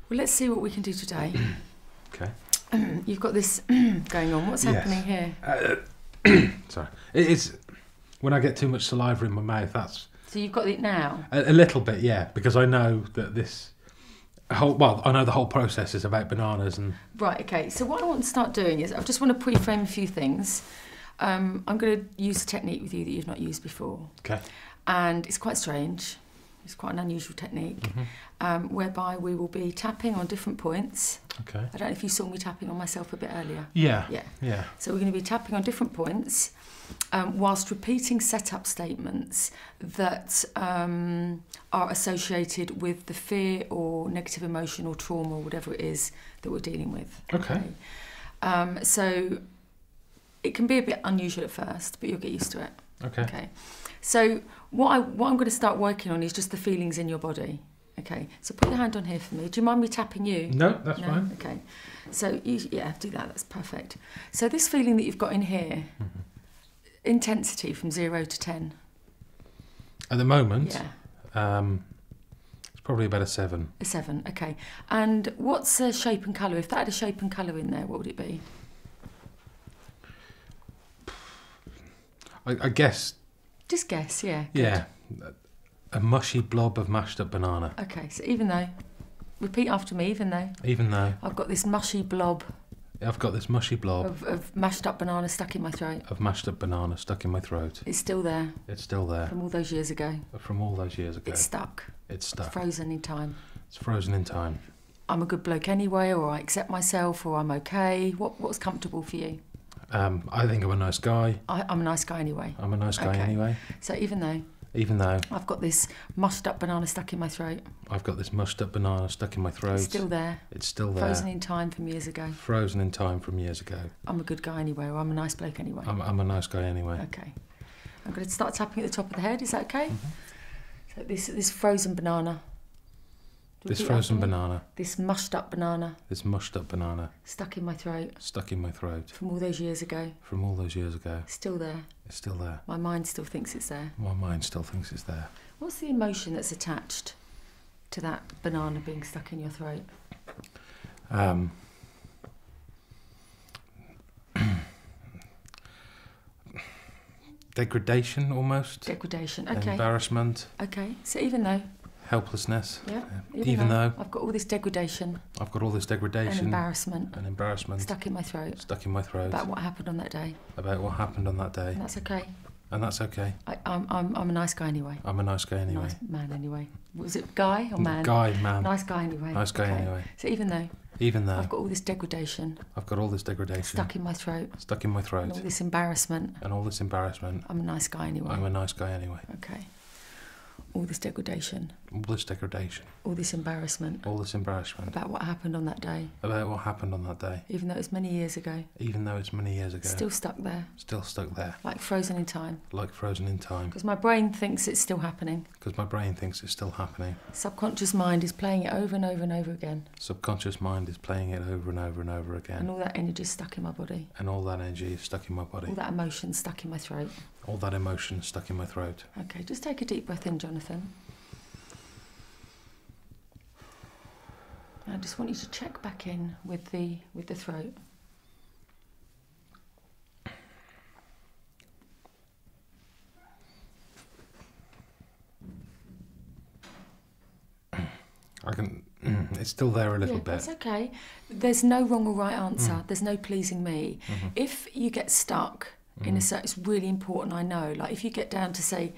Well, let's see what we can do today. Okay. You've got this going on. What's happening here? Sorry. It's when I get too much saliva in my mouth, that's... So you've got it now? A little bit, yeah, because I know that this... I know the whole process is about bananas and... Right, okay. So what I want to start doing is I just want to pre-frame a few things. I'm going to use a technique with you that you've not used before. Okay. And it's quite strange. It's quite an unusual technique, whereby we will be tapping on different points. Okay. I don't know if you saw me tapping on myself a bit earlier. Yeah. Yeah. Yeah. So we're going to be tapping on different points whilst repeating setup statements that are associated with the fear or negative emotion or trauma or whatever it is that we're dealing with. Okay. So it can be a bit unusual at first, but you'll get used to it. Okay. Okay. So what I'm going to start working on is just the feelings in your body. Okay. So put your hand on here for me. Do you mind me tapping you? No, that's fine. Okay. So yeah, do that. That's perfect. So this feeling that you've got in here, intensity from 0 to 10. At the moment, Yeah. it's probably about a 7. A 7. Okay. And what's the shape and colour? If that had a shape and colour in there, what would it be? I guess... Just guess. Yeah. Good. Yeah. A mushy blob of mashed up banana. Okay. So even though, repeat after me. Even though. Even though I've got this mushy blob. I've got this mushy blob of mashed up banana stuck in my throat. of mashed up banana stuck in my throat. It's still there. It's still there. From all those years ago. From all those years ago. It's stuck. It's stuck. It's frozen in time. It's frozen in time. I'm a good bloke anyway, or I accept myself, or I'm okay. What's comfortable for you? I think I'm a nice guy. I'm a nice guy anyway. I'm a nice guy Okay. anyway. So even though I've got this mushed up banana stuck in my throat. I've got this mushed up banana stuck in my throat. It's still there. It's still there. Frozen in time from years ago. Frozen in time from years ago. I'm a good guy anyway, or I'm a nice bloke anyway. I'm a nice guy anyway. Okay. I'm going to start tapping at the top of the head. Is that okay? So this frozen banana. This Repeat frozen after me. banana. This mushed up banana. This mushed up banana. Stuck in my throat. Stuck in my throat. From all those years ago. From all those years ago. Still there. It's still there. My mind still thinks it's there. My mind still thinks it's there. What's the emotion that's attached to that banana being stuck in your throat? Degradation, almost. Degradation. Okay. Embarrassment. Okay. So even though. Helplessness. Yeah. Even though I've got all this degradation. I've got all this degradation. And embarrassment. And embarrassment. Stuck in my throat. Stuck in my throat. About what happened on that day. About what happened on that day. And that's okay. And that's okay. I'm a nice guy anyway. I'm a nice guy anyway. Nice man anyway. Was it guy or man? Guy, man. Nice guy anyway. Nice guy anyway. So even though I've got all this degradation. I've got all this degradation. Stuck in my throat. Stuck in my throat. And all this embarrassment. And all this embarrassment. I'm a nice guy anyway. I'm a nice guy anyway. Okay. All this degradation. All this degradation. All this embarrassment. All this embarrassment. About what happened on that day. About what happened on that day. Even though it's many years ago. Even though it's many years ago. Still stuck there. Still stuck there. Like frozen in time. Like frozen in time. Because my brain thinks it's still happening. Because my brain thinks it's still happening. Subconscious mind is playing it over and over and over again. Subconscious mind is playing it over and over and over again. And all that energy is stuck in my body. And all that energy is stuck in my body. All that emotion stuck in my throat. All that emotion stuck in my throat. Okay, just take a deep breath in, Jonathan. I just want you to check back in with the throat. It's still there a little bit. That's okay. There's no wrong or right answer. There's no pleasing me. If you get stuck in a certain, it's really important, I know. Like if you get down to say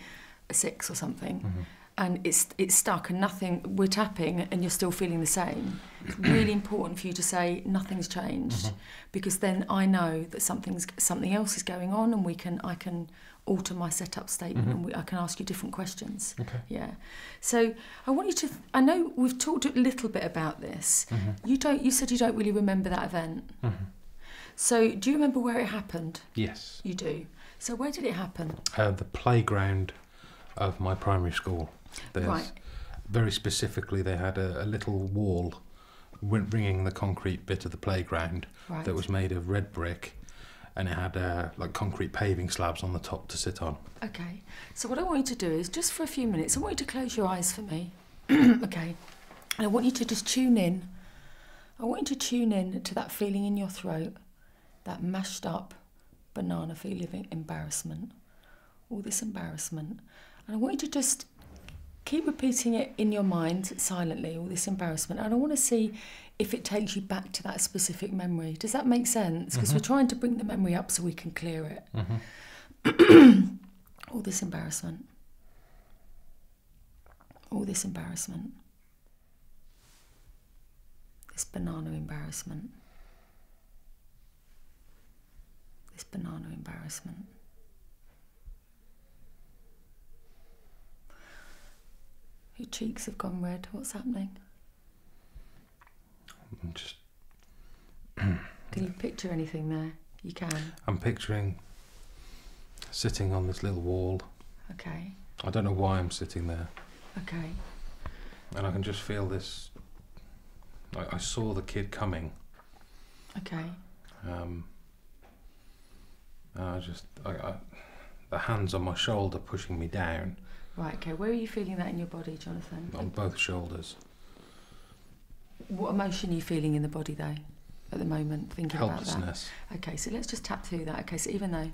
a 6 or something, and it's stuck and nothing, we're tapping and you're still feeling the same, it's really important for you to say nothing's changed, because then I know that something else is going on, and I can alter my setup statement, and I can ask you different questions. Okay. Yeah. So I want you to. I know we've talked a little bit about this. You said you don't really remember that event. So do you remember where it happened? Yes. You do. So where did it happen? The playground of my primary school. Right. Very specifically, they had a little wall ringing the concrete bit of the playground that was made of red brick, and it had like concrete paving slabs on the top to sit on. Okay. So what I want you to do is, just for a few minutes, I want you to close your eyes for me. Okay. And I want you to just tune in I want you to tune in to that feeling in your throat, that mashed up banana feeling, embarrassment, all this embarrassment. And I want you to just keep repeating it in your mind silently, all this embarrassment. And I want to see if it takes you back to that specific memory. Does that make sense? Because we're trying to bring the memory up so we can clear it. All this embarrassment. All this embarrassment. This banana embarrassment. This banana embarrassment. Your cheeks have gone red. What's happening? I'm just... Can you picture anything there? You can. I'm picturing sitting on this little wall. Okay. I don't know why I'm sitting there. Okay. And I can just feel this... I saw the kid coming. Okay. The hands on my shoulder pushing me down. Right, okay. Where are you feeling that in your body, Jonathan? On both shoulders. What emotion are you feeling in the body, though, at the moment, thinking about that? Helplessness. Okay, so let's just tap through that. Okay, so even though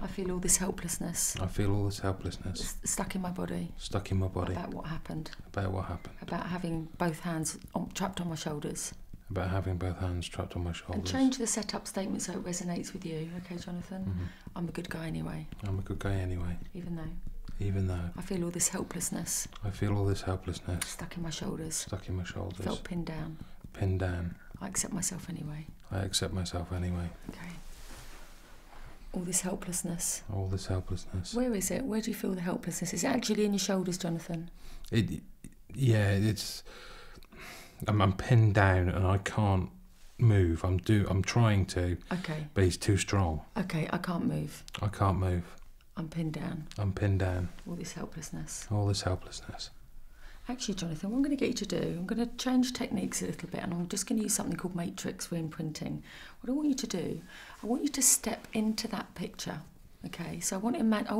I feel all this helplessness. I feel all this helplessness. Stuck in my body. Stuck in my body. About what happened. About what happened. About having both hands trapped on my shoulders. About having both hands trapped on my shoulders. And change the setup statement so it resonates with you. Okay, Jonathan? Mm-hmm. I'm a good guy anyway. I'm a good guy anyway. Even though I feel all this helplessness. I feel all this helplessness. Stuck in my shoulders. Stuck in my shoulders. Felt pinned down. Pinned down. I accept myself anyway. I accept myself anyway. Okay. All this helplessness. All this helplessness. Where is it? Where do you feel the helplessness? Is it actually in your shoulders, Jonathan? It's... I'm pinned down and I can't move. I'm trying to. Okay. But he's too strong. Okay, I can't move. I can't move. I'm pinned down. I'm pinned down. All this helplessness. All this helplessness. Actually, Jonathan, what I'm going to get you to do, I'm going to change techniques a little bit and I'm just going to use something called matrix reimprinting. What I want you to do, I want you to step into that picture. Okay, so I want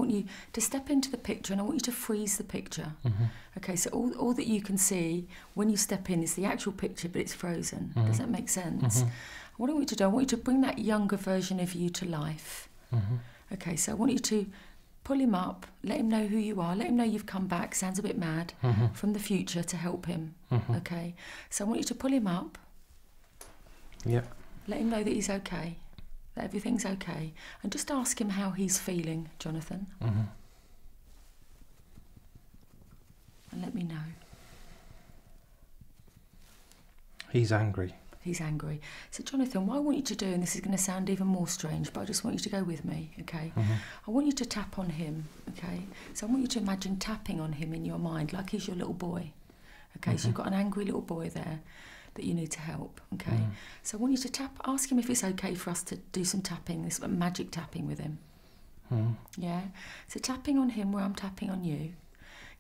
you to step into the picture and I want you to freeze the picture. Mm-hmm. Okay, so all that you can see when you step in is the actual picture, but it's frozen. Mm-hmm. Does that make sense? Mm-hmm. What I want you to do, I want you to bring that younger version of you to life. Mm-hmm. Okay, so I want you to pull him up, let him know who you are, let him know you've come back, sounds a bit mad, from the future to help him. Okay, so I want you to pull him up. Yep. Let him know that he's okay, that everything's okay, and just ask him how he's feeling, Jonathan. And let me know. He's angry. He's angry. So, Jonathan, what I want you to do, and this is going to sound even more strange, but I just want you to go with me, okay? I want you to tap on him, okay? So I want you to imagine tapping on him in your mind like he's your little boy, okay? So you've got an angry little boy there that you need to help, okay? So I want you to ask him if it's okay for us to do some tapping, this magic tapping with him. Yeah? So tapping on him where I'm tapping on you.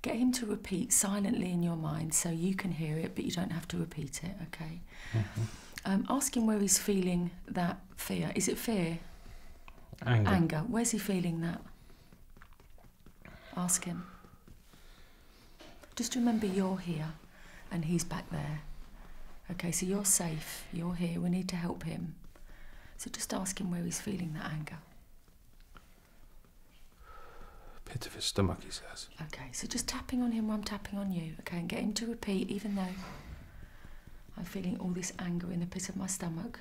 Get him to repeat silently in your mind so you can hear it, but you don't have to repeat it, okay? Ask him where he's feeling that fear. Is it fear? Anger. Where's he feeling that? Ask him. Just remember you're here and he's back there. Okay, so you're safe, you're here, we need to help him. So just ask him where he's feeling that anger. Pit of his stomach, he says. Okay, so just tapping on him while I'm tapping on you, okay, and get him to repeat, even though I'm feeling all this anger in the pit of my stomach.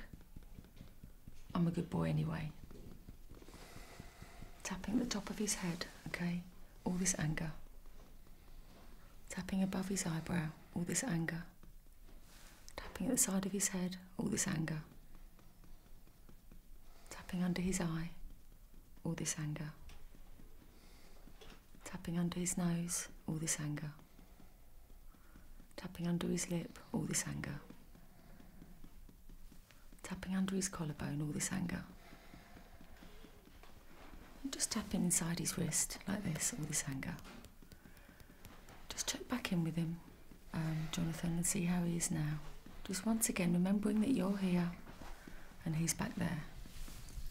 I'm a good boy anyway. Tapping at the top of his head, okay, all this anger. Tapping above his eyebrow, all this anger. Tapping at the side of his head, all this anger. Tapping under his eye, all this anger. Tapping under his nose, all this anger. Tapping under his lip, all this anger. Tapping under his collarbone, all this anger. And just tapping inside his wrist, like this, all this anger. Just check back in with him, Jonathan, and see how he is now. Just once again, remembering that you're here and he's back there.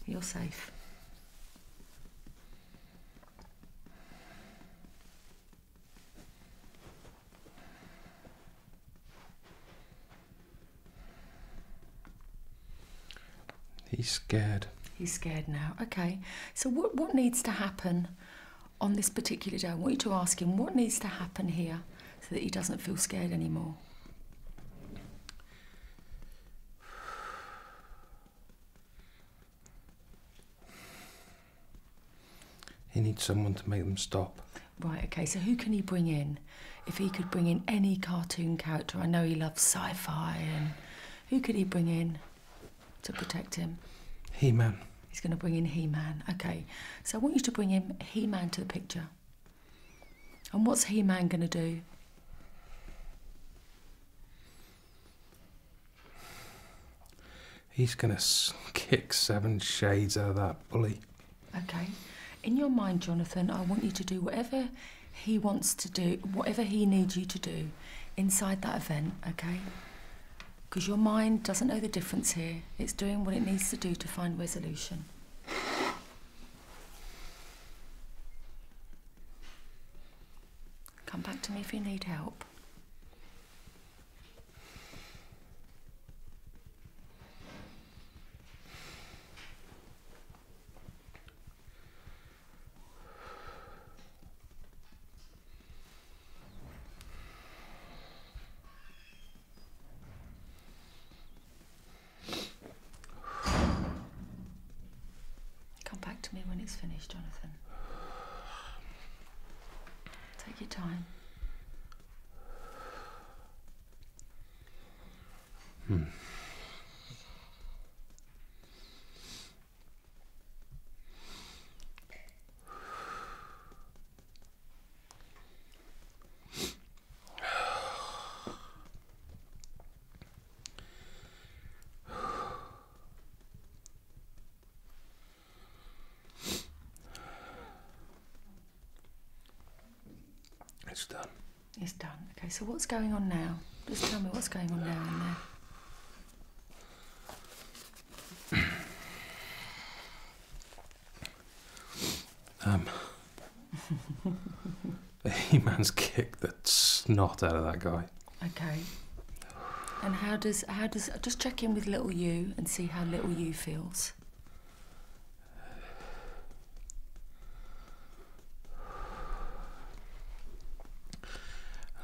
You're safe. He's scared. He's scared now. Okay. So what needs to happen on this particular day? I want you to ask him what needs to happen here so that he doesn't feel scared anymore. He needs someone to make them stop. Right, okay, so who can he bring in? If he could bring in any cartoon character, I know he loves sci-fi, and who could he bring in to protect him? He-Man. He's going to bring in He-Man. Okay, so I want you to bring in He-Man to the picture. And what's He-Man going to do? He's going to kick 7 shades out of that bully. Okay. In your mind, Jonathan, I want you to do whatever he wants to do, whatever he needs you to do inside that event, okay? Because your mind doesn't know the difference here. It's doing what it needs to do to find resolution. Come back to me if you need help. To me when it's finished, Jonathan. Take your time. It's done. It's done. Okay, so what's going on now? Just tell me what's going on now in there. He-Man's kicked the snot out of that guy. Okay. And how does just check in with little you and see how little you feels.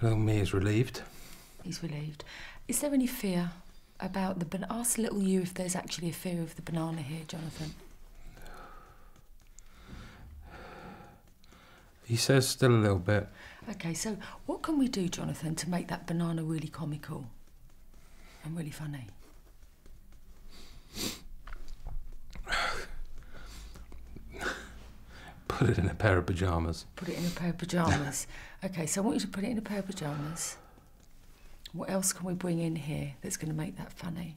Little me is relieved. He's relieved. Is there any fear about the banana? Ask little you if there's actually a fear of the banana here, Jonathan. He says still a little bit. Okay, so what can we do, Jonathan, to make that banana really comical and really funny? Put it in a pair of pyjamas. Put it in a pair of pyjamas. Okay, so I want you to put it in a pair of pyjamas. What else can we bring in here that's going to make that funny?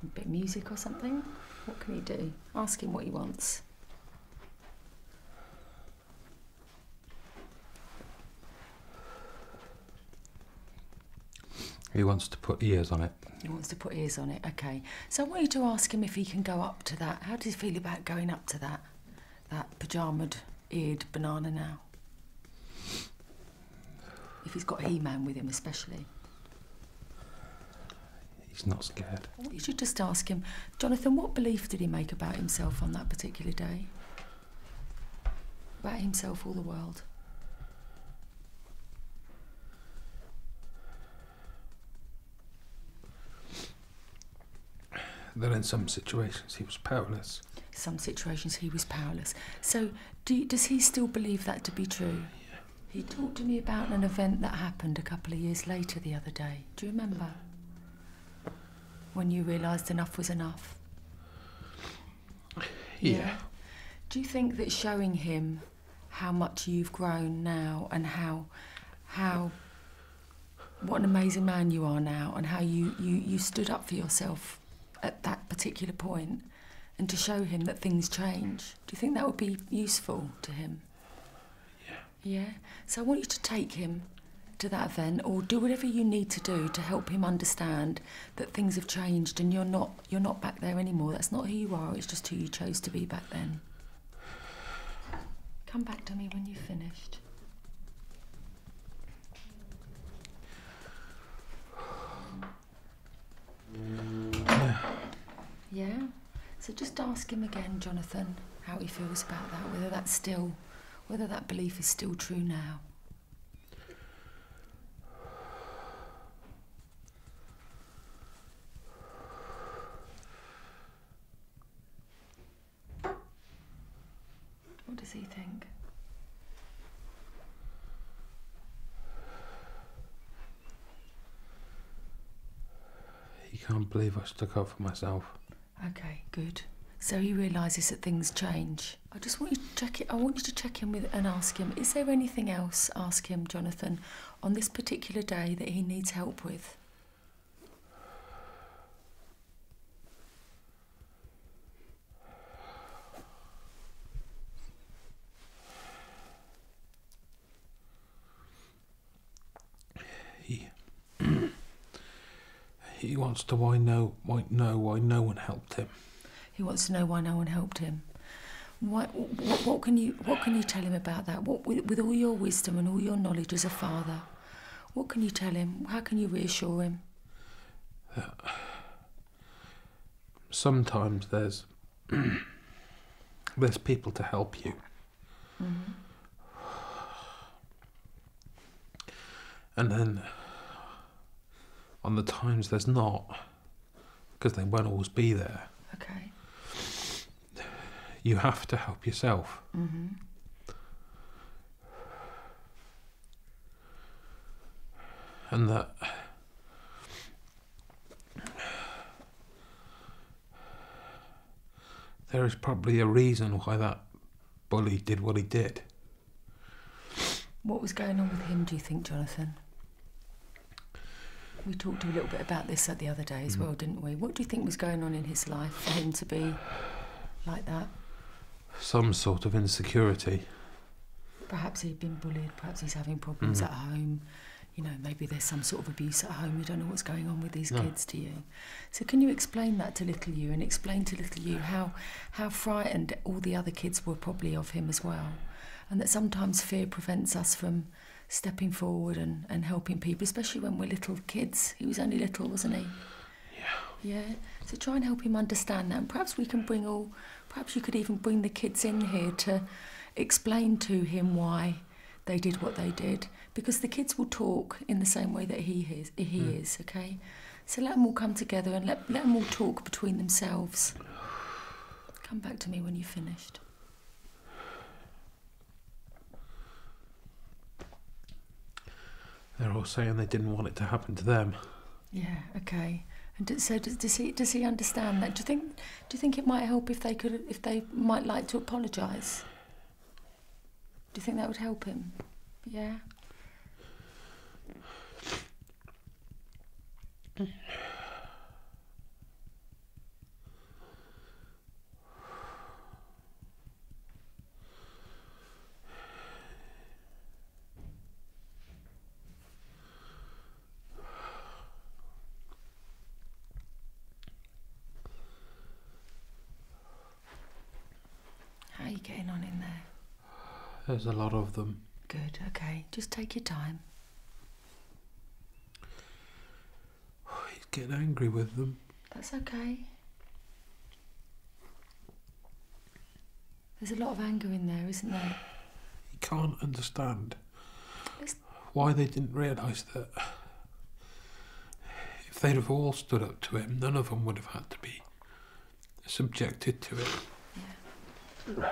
A bit of music or something? What can he do? Ask him what he wants. He wants to put ears on it. He wants to put ears on it, okay. So I want you to ask him if he can go up to that. How does he feel about going up to that pyjamaed, eared banana now? If he's got He-Man with him especially. He's not scared. You should just ask him, Jonathan, what belief did he make about himself on that particular day? About himself or the world? That in some situations he was powerless. Some situations he was powerless. So does he still believe that to be true? Yeah. He talked to me about an event that happened a couple of years later the other day. Do you remember? When you realised enough was enough. Yeah. Do you think that showing him how much you've grown now and how what an amazing man you are now and how you stood up for yourself at that particular point and to show him that things change, do you think that would be useful to him? Yeah. Yeah? So I want you to take him to that event or do whatever you need to do to help him understand that things have changed and you're not back there anymore. That's not who you are, it's just who you chose to be back then. Come back to me when you've finished. So just ask him again, Jonathan, how he feels about that, whether that belief is still true now. What does he think? He can't believe I stuck up for myself. Okay, good. So he realises that things change. I just want you to check it. I want you to check in with and ask him, is there anything else, ask him, Jonathan, on this particular day that he needs help with? He wants to know why no one helped him. He wants to know why no one helped him. What can you tell him about that? With all your wisdom and all your knowledge as a father, what can you tell him? How can you reassure him? Sometimes there's people to help you. Mm-hmm. And then on the times there's not, because they won't always be there. Okay. You have to help yourself. Mm-hmm. And that there is probably a reason why that bully did what he did. What was going on with him, do you think, Jonathan? We talked a little bit about this the other day as well, didn't we? What do you think was going on in his life for him to be like that? Some sort of insecurity. Perhaps he'd been bullied, perhaps he's having problems at home. You know, maybe there's some sort of abuse at home. You don't know what's going on with these kids, do you? So can you explain that to little you, and explain to little you how frightened all the other kids were probably of him as well, and that sometimes fear prevents us from stepping forward and helping people, especially when we're little kids. He was only little, wasn't he? Yeah. So try and help him understand that, and perhaps you could even bring the kids in here to explain to him why they did what they did, because the kids will talk in the same way that he is, okay? So let them all come together and let them all talk between themselves. Come back to me when you've finished. They're all saying they didn't want it to happen to them. Yeah, okay. And does he understand that? Do you think it might help if they might like to apologise? Do you think that would help him? Yeah. How are you getting on in there? There's a lot of them. Good, okay. Just take your time. He's getting angry with them. That's okay. There's a lot of anger in there, isn't there? He can't understand why they didn't realise that if they'd have all stood up to him, none of them would have had to be subjected to it. Yeah.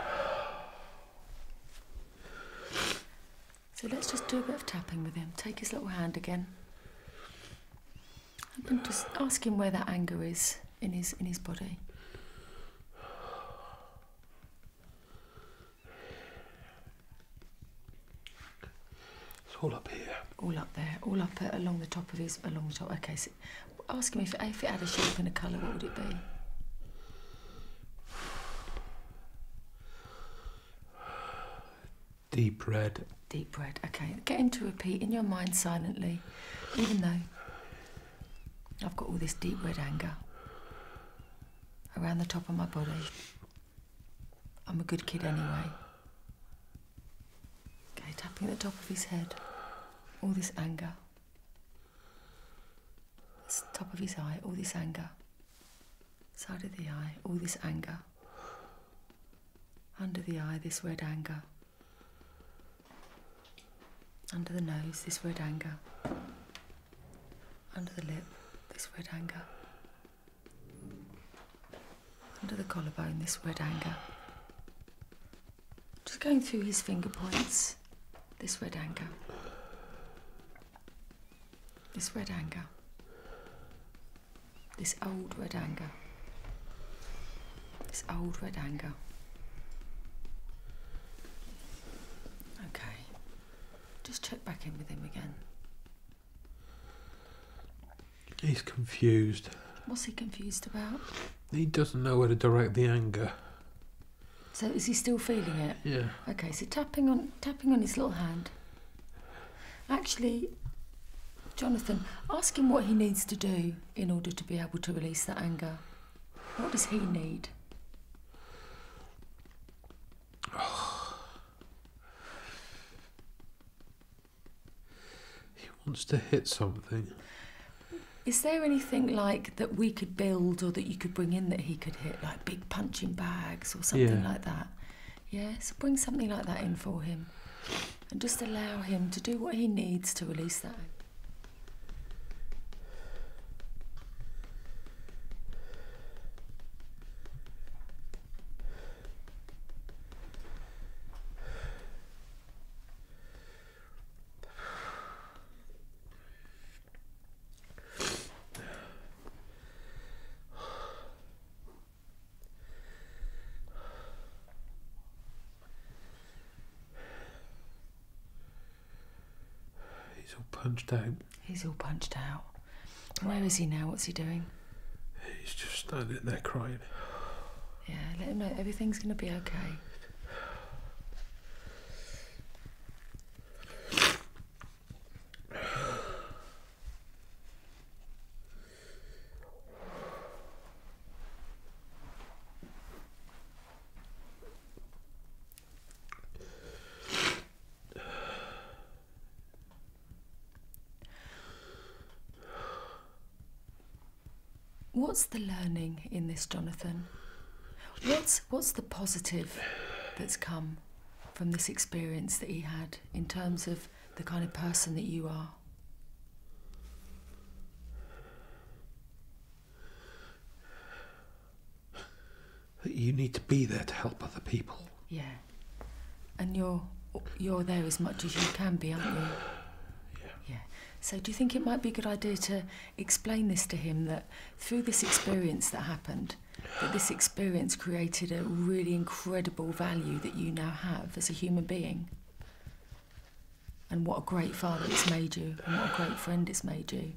So let's just do a bit of tapping with him. Take his little hand again. And just ask him where that anger is in his body. It's all up here. All up there. All up along the top. Okay, so ask him if it had a shape and a colour, what would it be? Deep red. Deep red, okay. Get him to repeat in your mind silently, even though I've got all this deep red anger around the top of my body. I'm a good kid anyway. Okay, tapping the top of his head. All this anger. Top of his eye, all this anger. Side of the eye, all this anger. Under the eye, this red anger. Under the nose, this red anger. Under the lip, this red anger. Under the collarbone, this red anger. Just going through his finger points, this red anger. This red anger. This old red anger. This old red anger. Okay. Just check back in with him again. He's confused. What's he confused about? He doesn't know where to direct the anger. So is he still feeling it? Yeah. Okay, so tapping on his little hand. Actually, Jonathan, ask him what he needs to do in order to be able to release that anger. What does he need? He wants to hit something. Is there anything like that we could build or that you could bring in that he could hit, like big punching bags or something like that? Yeah, so bring something like that in for him and just allow him to do what he needs to release that. He's all punched out. He's all punched out. Where is he now? What's he doing? He's just standing there crying. Yeah, let him know everything's going to be okay. What's the learning in this, Jonathan? What's the positive that's come from this experience that he had in terms of the kind of person that you are? That you need to be there to help other people. Yeah. And you're there as much as you can be, aren't you? Yeah. So do you think it might be a good idea to explain this to him, that through this experience that happened, that this experience created a really incredible value that you now have as a human being? And what a great father it's made you, and what a great friend it's made you.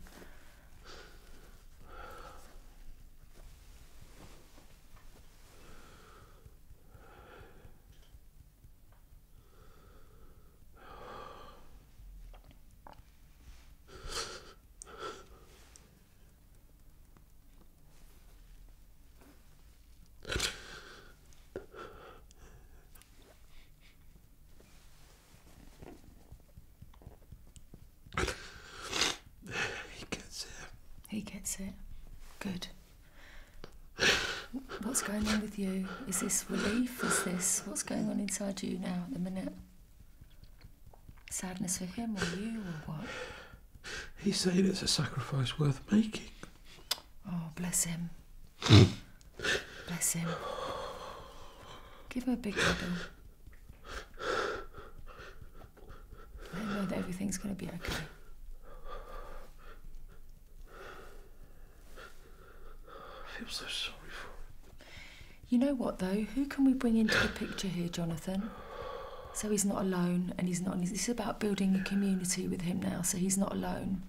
He gets it. Good. What's going on with you? Is this relief? What's going on inside you now at the minute? Sadness for him or you or what? He's saying it's a sacrifice worth making. Oh, bless him. Bless him. Give him a big cuddle. Let him know that everything's going to be okay. I feel so sorry for him. You know what though? Who can we bring into the picture here, Jonathan? So he's not alone, and he's not. It's about building a community with him now, so he's not alone.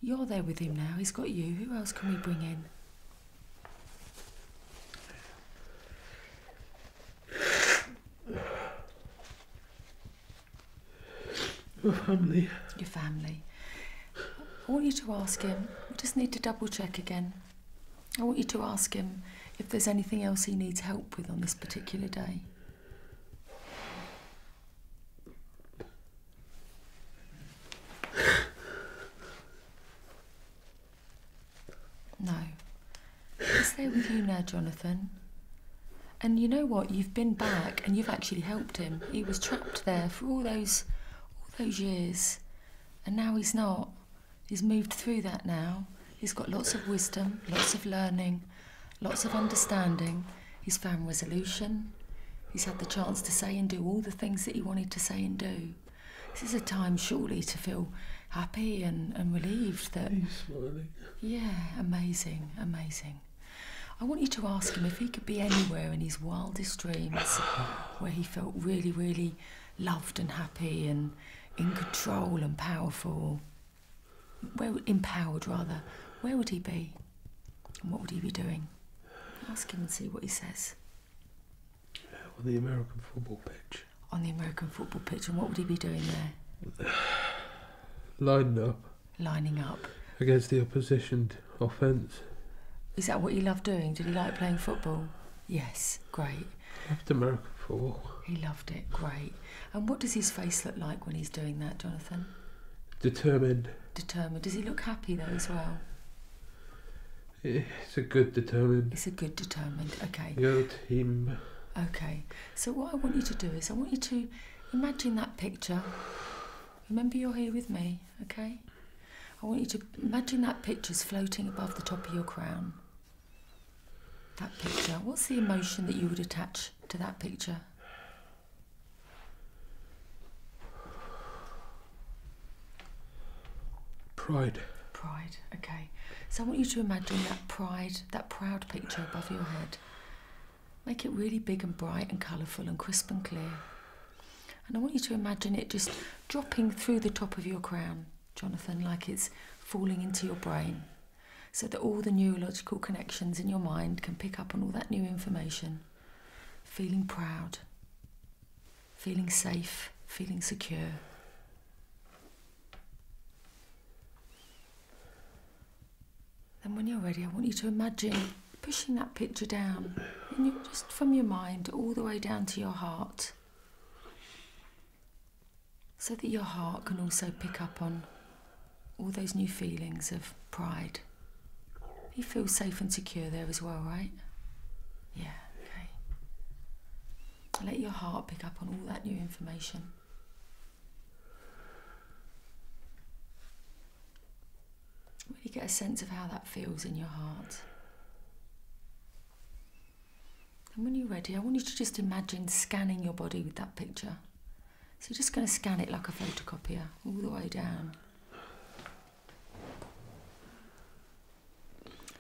You're there with him now. He's got you. Who else can we bring in? Your family. Your family. I want you to ask him. We just need to double check again. I want you to ask him if there's anything else he needs help with on this particular day. No. He's there with you now, Jonathan. And you know what? You've been back and you've actually helped him. He was trapped there for all those years, and now he's not. He's moved through that now. He's got lots of wisdom, lots of learning, lots of understanding. He's found resolution. He's had the chance to say and do all the things that he wanted to say and do. This is a time, surely, to feel happy and relieved that... He's smiling. Yeah, amazing, amazing. I want you to ask him if he could be anywhere in his wildest dreams where he felt really, really loved and happy and in control and powerful. Empowered, rather. Where would he be? And what would he be doing? Ask him and see what he says. On the American football pitch. On the American football pitch, and what would he be doing there? Lining up. Lining up. Against the opposition offence. Is that what you love doing? Did he like playing football? Yes, great. Loved American football. He loved it, great. And what does his face look like when he's doing that, Jonathan? Determined. Determined. Does he look happy though as well? It's a good determined. It's a good determined, okay. Your team. Okay, so what I want you to do is I want you to imagine that picture. Remember, you're here with me, okay? I want you to imagine that picture's floating above the top of your crown. That picture, what's the emotion that you would attach to that picture? Pride. Pride, okay. So I want you to imagine that pride, that proud picture above your head. Make it really big and bright and colourful and crisp and clear. And I want you to imagine it just dropping through the top of your crown, Jonathan, like it's falling into your brain, so that all the neurological connections in your mind can pick up on all that new information. Feeling proud, feeling safe, feeling secure. Then when you're ready, I want you to imagine pushing that picture down, and just from your mind all the way down to your heart, so that your heart can also pick up on all those new feelings of pride. You feel safe and secure there as well, right? Yeah, okay. Let your heart pick up on all that new information. Really get a sense of how that feels in your heart. And when you're ready, I want you to just imagine scanning your body with that picture. So you're just going to scan it like a photocopier, all the way down.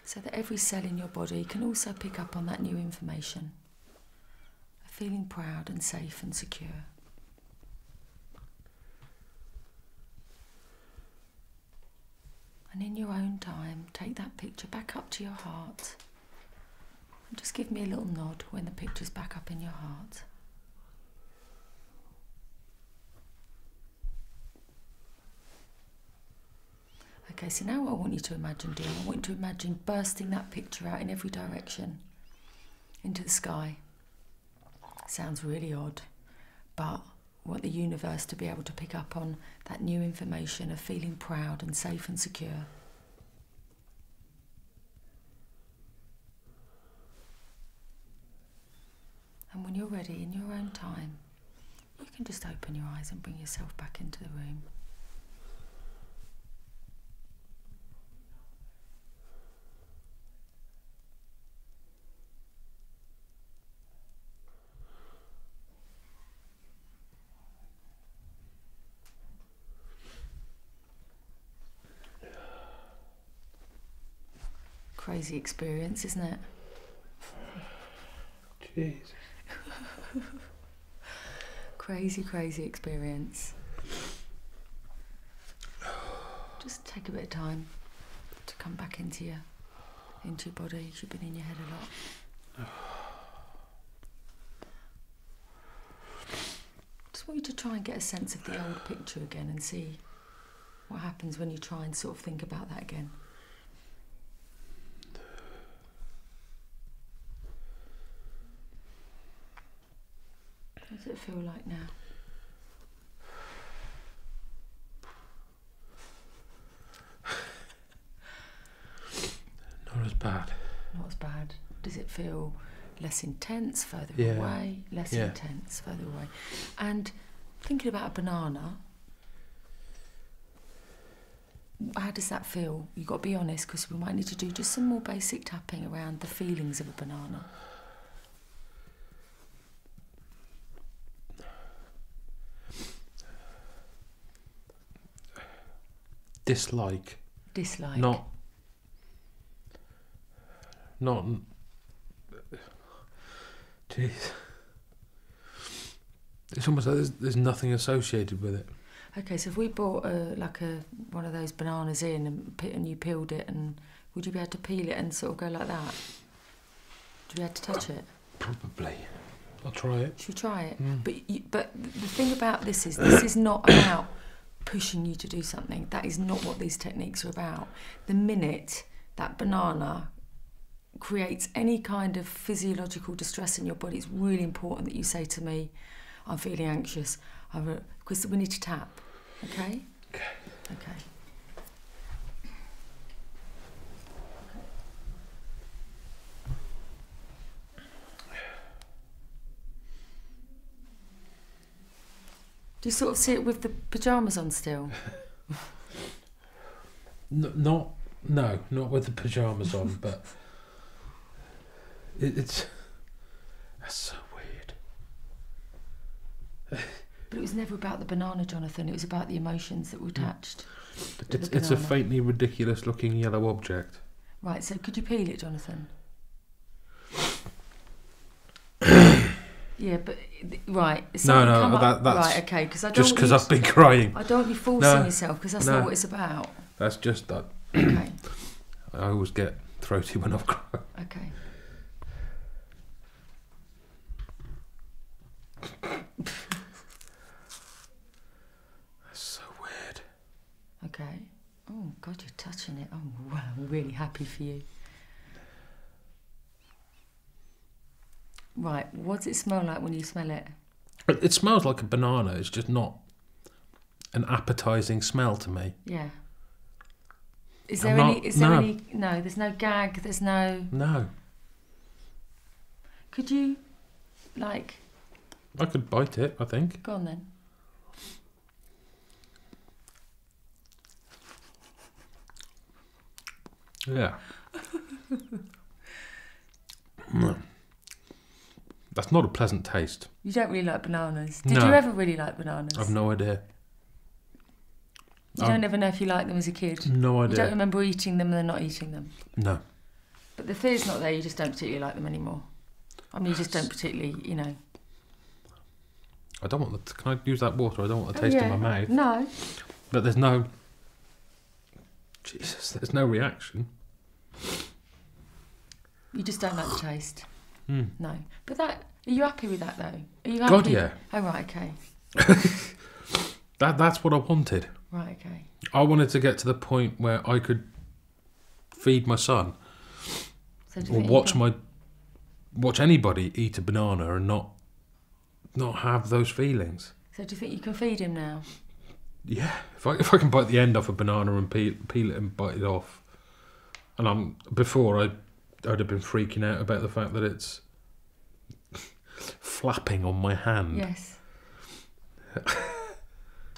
So that every cell in your body can also pick up on that new information. Feeling proud and safe and secure. And in your own time, take that picture back up to your heart. And just give me a little nod when the picture's back up in your heart. Okay, so now what I want you to imagine doing, I want you to imagine bursting that picture out in every direction into the sky. Sounds really odd, but I want the universe to be able to pick up on that new information of feeling proud and safe and secure. And when you're ready, in your own time, you can just open your eyes and bring yourself back into the room. Crazy experience, isn't it? Jeez. Crazy experience. Just take a bit of time to come back into your body. You've been in your head a lot. Just want you to try and get a sense of the old picture again and see what happens when you try and sort of think about that again. What does it feel like now? Not as bad. Not as bad. Does it feel less intense, further Yeah. away? Less Yeah. intense, further away. And thinking about a banana, how does that feel? You've got to be honest, because we might need to do just some more basic tapping around the feelings of a banana. Dislike. Dislike. Not. Jeez. It's almost like there's nothing associated with it. Okay, so if we bought one of those bananas in and you peeled it, and would you be able to peel it and sort of go like that? Would you be able to touch it? Probably. I'll try it. Should we try it? But the thing about this is not about pushing you to do something. That is not what these techniques are about. The minute that banana creates any kind of physiological distress in your body, it's really important that you say to me, I'm feeling anxious, because we need to tap. Okay? Okay. Do you sort of see it with the pyjamas on still? No, not with the pyjamas on, but that's so weird. But it was never about the banana, Jonathan. It was about the emotions that were attached. It's a faintly ridiculous looking yellow object. Right, so could you peel it, Jonathan? Yeah, but right. That's right. Okay, because I don't. Just because I've been crying. I don't want you forcing yourself, because that's not what it's about. That's just that. Okay. I always get throaty when I've cried. Okay. That's so weird. Okay. Oh God, you're touching it. Oh well, I'm really happy for you. Right, what does it smell like when you smell it? It smells like a banana. It's just not an appetising smell to me. Yeah. Is there any? No, there's no gag. There's no. No. Could you, like? I could bite it, I think. Go on then. Yeah. No. That's not a pleasant taste. You don't really like bananas. Did No. you ever really like bananas? I've no idea. You don't ever know if you liked them as a kid? No idea. You don't remember eating them and then not eating them? No. But the fear's not there, you just don't particularly like them anymore. I mean, you just don't particularly, I don't want can I use that water? I don't want the taste in my mouth. No. But there's no... Jesus, there's no reaction. You just don't like the taste? Mm. No. But are you happy with that though? Are you happy? God, yeah. Oh, right, okay. That's what I wanted. Right, okay. I wanted to get to the point where I could feed my son, So do you or think watch anybody eat a banana and not have those feelings. So do you think you can feed him now? Yeah, if I can bite the end off a banana and peel it and bite it off, and before I'd have been freaking out about the fact that it's flapping on my hand. Yes.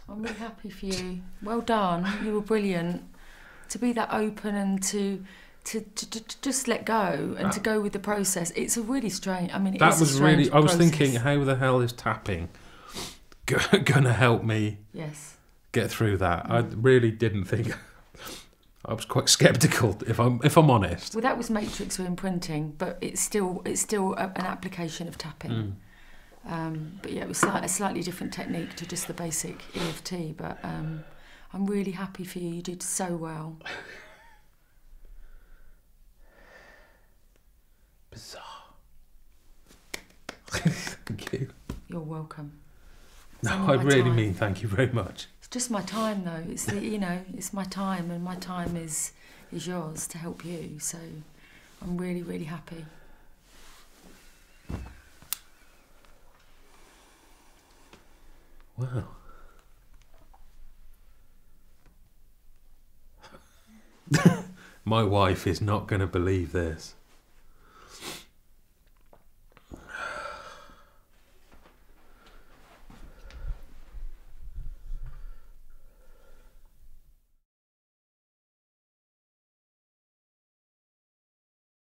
I'm really happy for you. Well done. You were brilliant. To be that open and to just let go and to go with the process. It's a really strange. I mean, it is a strange I was process. thinking, how the hell is tapping gonna help me? Yes. Get through that. I really didn't think. I was quite sceptical, if I'm honest. Well, that was matrix Reimprinting, but it's still an application of tapping. But yeah, it was a slightly different technique to just the basic EFT. But I'm really happy for you. You did so well. Bizarre. Thank you. You're welcome. No, I really mean thank you very much. It's just my time, though. It's it's my time, and my time is yours to help you. So I'm really, really happy. Wow. My wife is not going to believe this.